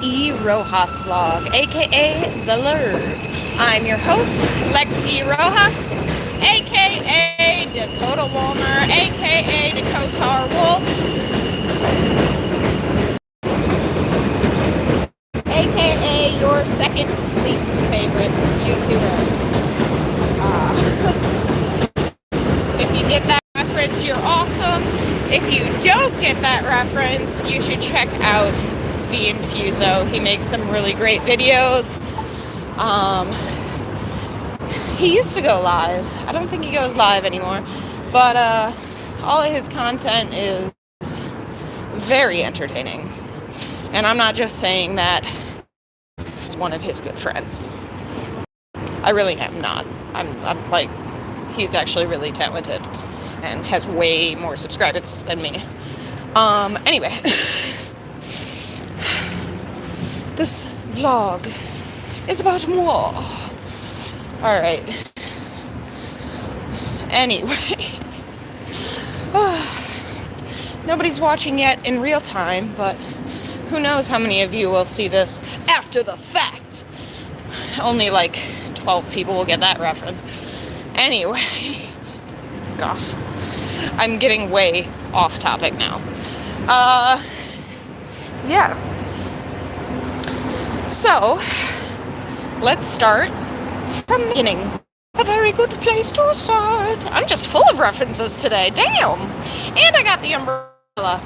Rojas vlog, aka the LERV. I'm your host, Lex E. Rojas, aka Dakota Walmer, aka Dakota Wolf, aka your second least favorite YouTuber. If you get that reference, you're awesome. If you don't get that reference, you should check out V Infuso. He makes some really great videos. He used to go live. I don't think he goes live anymore, but all of his content is very entertaining. And I'm not just saying that as one of his good friends. I really am not. I'm like, he's actually really talented and has way more subscribers than me. Anyway, this vlog is about moi. Alright. Anyway. Nobody's watching yet in real time, but who knows how many of you will see this after the fact. Only like 12 people will get that reference. Anyway. Gosh. I'm getting way off topic now. Yeah. So, let's start from the beginning. A very good place to start. I'm just full of references today. Damn. And I got the umbrella.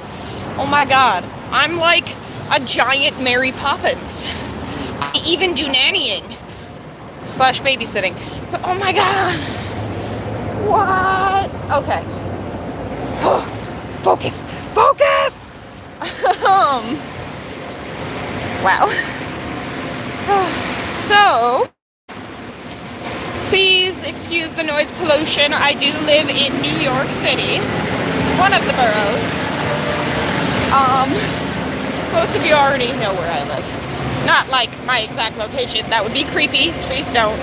Oh my god. I'm like a giant Mary Poppins. I even do nannying / babysitting. But oh my god. What? Okay. Focus. Focus! Wow. So, please excuse the noise pollution. I do live in New York City, one of the boroughs. Most of you already know where I live. Not like my exact location. That would be creepy. Please don't.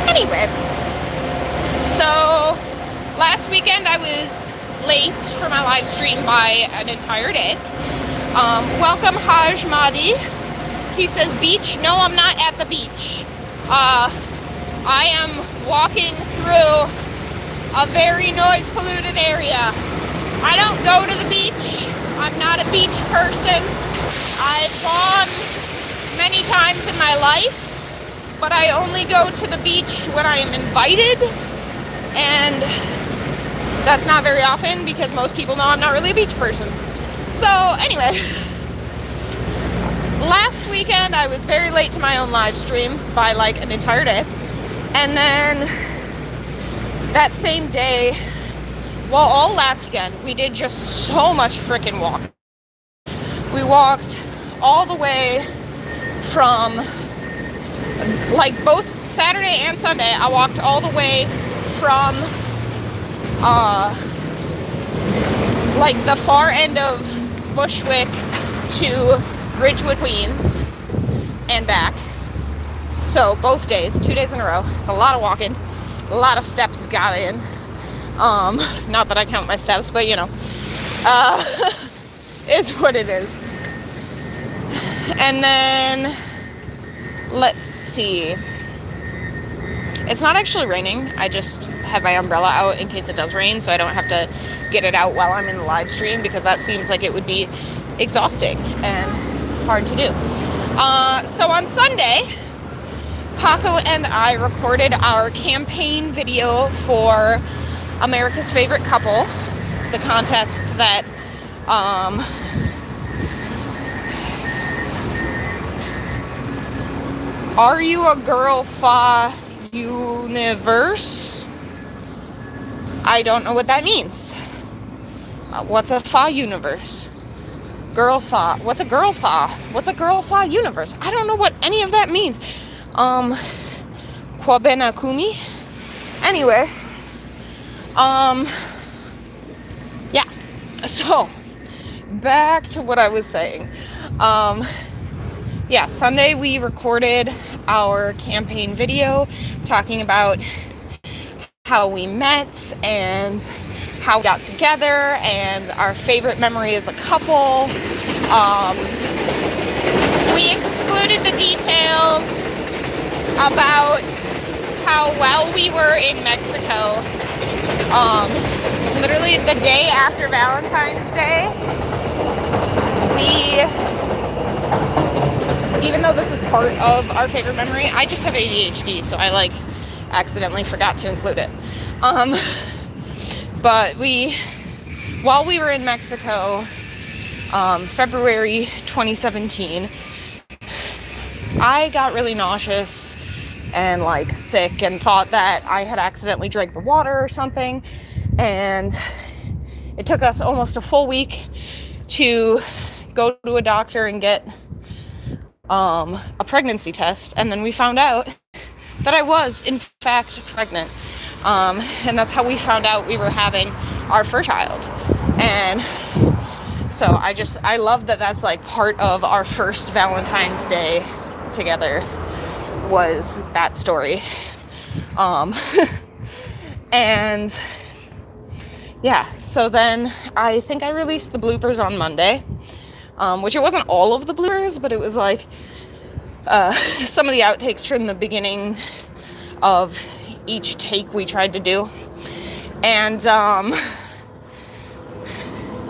Anyway, so last weekend I was late for my live stream by an entire day. Welcome Haj Mahdi. He says beach. No, I'm not at the beach. I am walking through a very noise polluted area. I don't go to the beach. I'm not a beach person. I've gone many times in my life, but I only go to the beach when I am invited, and that's not very often because most people know I'm not really a beach person. So anyway, last weekend I was very late to my own live stream by like an entire day, and then that same day, well, all last weekend, we did just so much freaking walking. We walked all the way from, like, both Saturday and Sunday, I walked all the way from, like, the far end of Bushwick to Ridgewood, Queens, and back. So, both days, 2 days in a row. It's a lot of walking, a lot of steps got in. Not that I count my steps, but, you know, is what it is. And then, let's see. It's not actually raining. I just have my umbrella out in case it does rain, so I don't have to get it out while I'm in the live stream, because that seems like it would be exhausting and hard to do. So on Sunday, Paco and I recorded our campaign video for America's Favorite Couple, the contest that Are You a Girl Fa Universe? I don't know what that means. What's a Fa universe? Girl Fa. What's a girl Fa? What's a girl Fa universe? I don't know what any of that means. Kwabena Kumi? Anyway. Yeah. So, back to what I was saying. Yeah, Sunday we recorded our campaign video talking about how we met and how we got together and our favorite memory as a couple. We excluded the details about how well we were in Mexico. Literally the day after Valentine's Day, even though this is part of our favorite memory, I just have ADHD, so I accidentally forgot to include it. But while we were in Mexico, February 2017, I got really nauseous and sick and thought that I had accidentally drank the water or something. And it took us almost a full week to go to a doctor and get a pregnancy test. And then we found out that I was in fact pregnant. And that's how we found out we were having our first child. And so I love that that's part of our first Valentine's Day together was that story. And yeah, so then I think I released the bloopers on Monday, which it wasn't all of the bloopers, but it was some of the outtakes from the beginning of each take we tried to do. And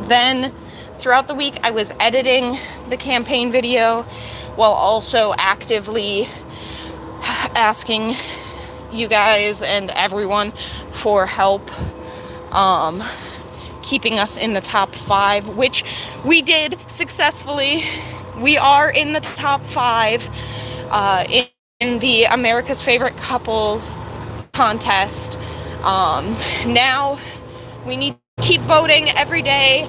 then throughout the week I was editing the campaign video while also actively asking you guys and everyone for help keeping us in the top 5, which we did successfully. We are in the top 5 in the America's Favorite Couples contest. Now we need to keep voting every day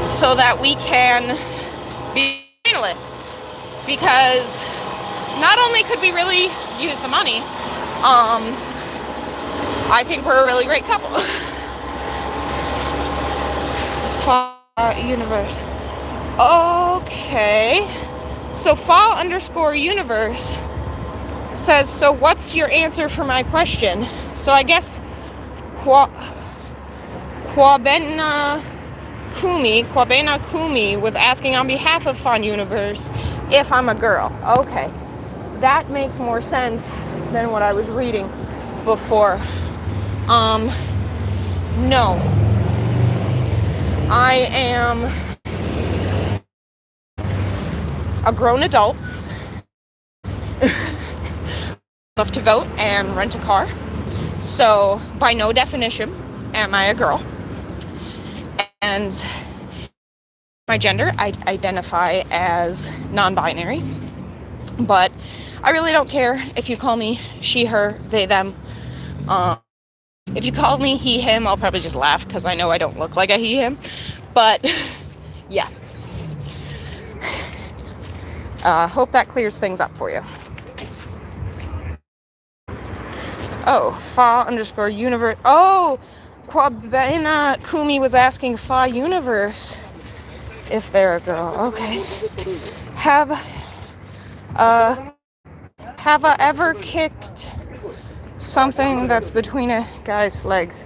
so that we can be finalists, because not only could we really use the money, I think we're a really great couple. Universe. Okay. So Fa_universe says, so what's your answer for my question? So I guess Kwabena Kumi was asking on behalf of Fun Universe if I'm a girl. Okay. That makes more sense than what I was reading before. No. I am a grown adult enough to vote and rent a car. So by no definition am I a girl. And my gender, I identify as non-binary. But I really don't care if you call me she, her, they, them. If you call me he, him, I'll probably just laugh because I know I don't look like a he, him. But yeah. Hope that clears things up for you. Oh, Fa_universe. Oh, Kwabena Kumi was asking Fa Universe if they're a girl. Okay. Have I ever kicked something that's between a guy's legs?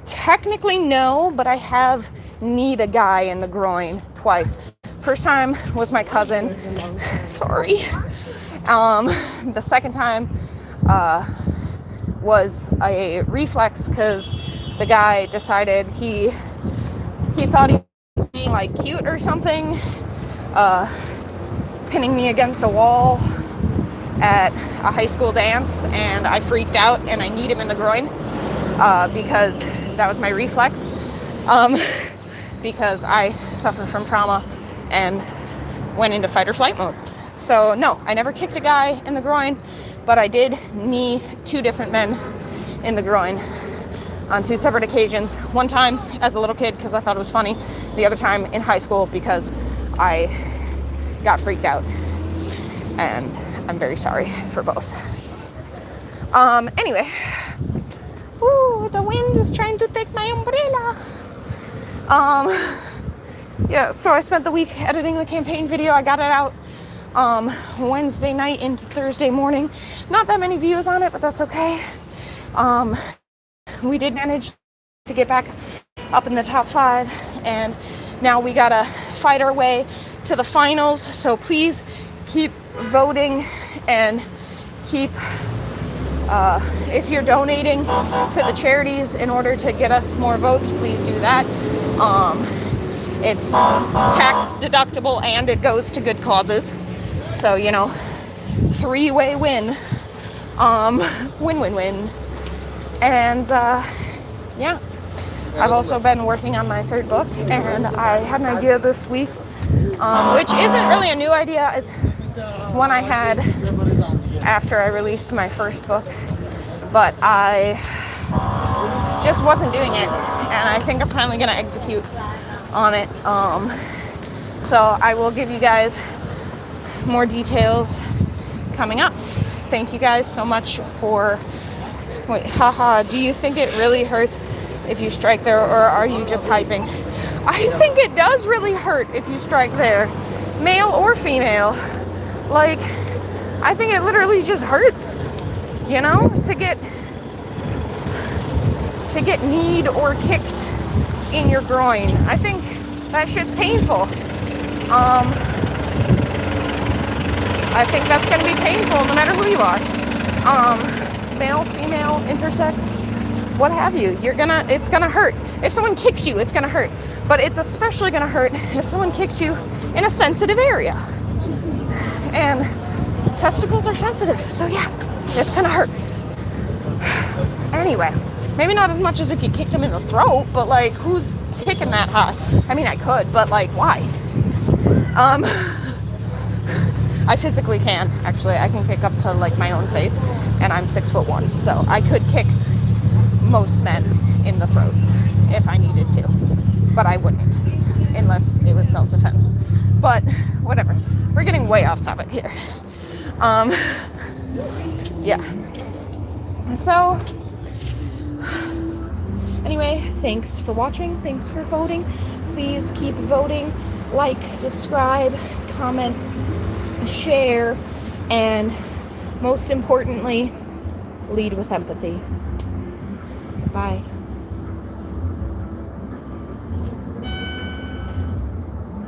Technically no, but I have kneed a guy in the groin twice. First time was my cousin. Sorry. The second time was a reflex because the guy decided he thought he was being cute or something, pinning me against a wall at a high school dance, and I freaked out and I kneed him in the groin because that was my reflex, because I suffer from trauma and went into fight or flight mode. So no, I never kicked a guy in the groin, but I did knee 2 different men in the groin on 2 separate occasions. One time as a little kid because I thought it was funny. The other time in high school because I got freaked out. And I'm very sorry for both. Anyway. Ooh, the wind is trying to take my umbrella. Yeah, so I spent the week editing the campaign video. I got it out Wednesday night into Thursday morning. Not that many views on it, but that's okay. We did manage to get back up in the top 5, and now we gotta fight our way to the finals. So please keep voting, and keep if you're donating to the charities in order to get us more votes, please do that. It's tax deductible and it goes to good causes, so 3-way win. Win. And yeah, I've also been working on my 3rd book, and I had an idea this week, which isn't really a new idea. It's one I had after I released my 1st book, but I just wasn't doing it, and I think I'm finally gonna execute on it. So I will give you guys more details coming up. Thank you guys so much for... Wait, haha, do you think it really hurts if you strike there, or are you just hyping? I think it does really hurt if you strike there, male or female. Like, I think it literally just hurts, to get kneed or kicked in your groin. I think that shit's painful. I think that's gonna be painful no matter who you are. Male, female, intersex, what have you. It's gonna hurt. If someone kicks you, it's gonna hurt. But it's especially gonna hurt if someone kicks you in a sensitive area. And testicles are sensitive, so yeah, it's gonna hurt. Anyway, maybe not as much as if you kicked them in the throat, but like, who's kicking that high? I mean, I could, but like, why? I physically can, actually. I can kick up to like my own face, and I'm 6'1", so I could kick most men in the throat if I needed to, but I wouldn't, unless it was self-defense. But whatever, we're getting way off topic here. Yeah. So anyway, thanks for watching, thanks for voting. Please keep voting, like, subscribe, comment, share, and most importantly, lead with empathy. Bye.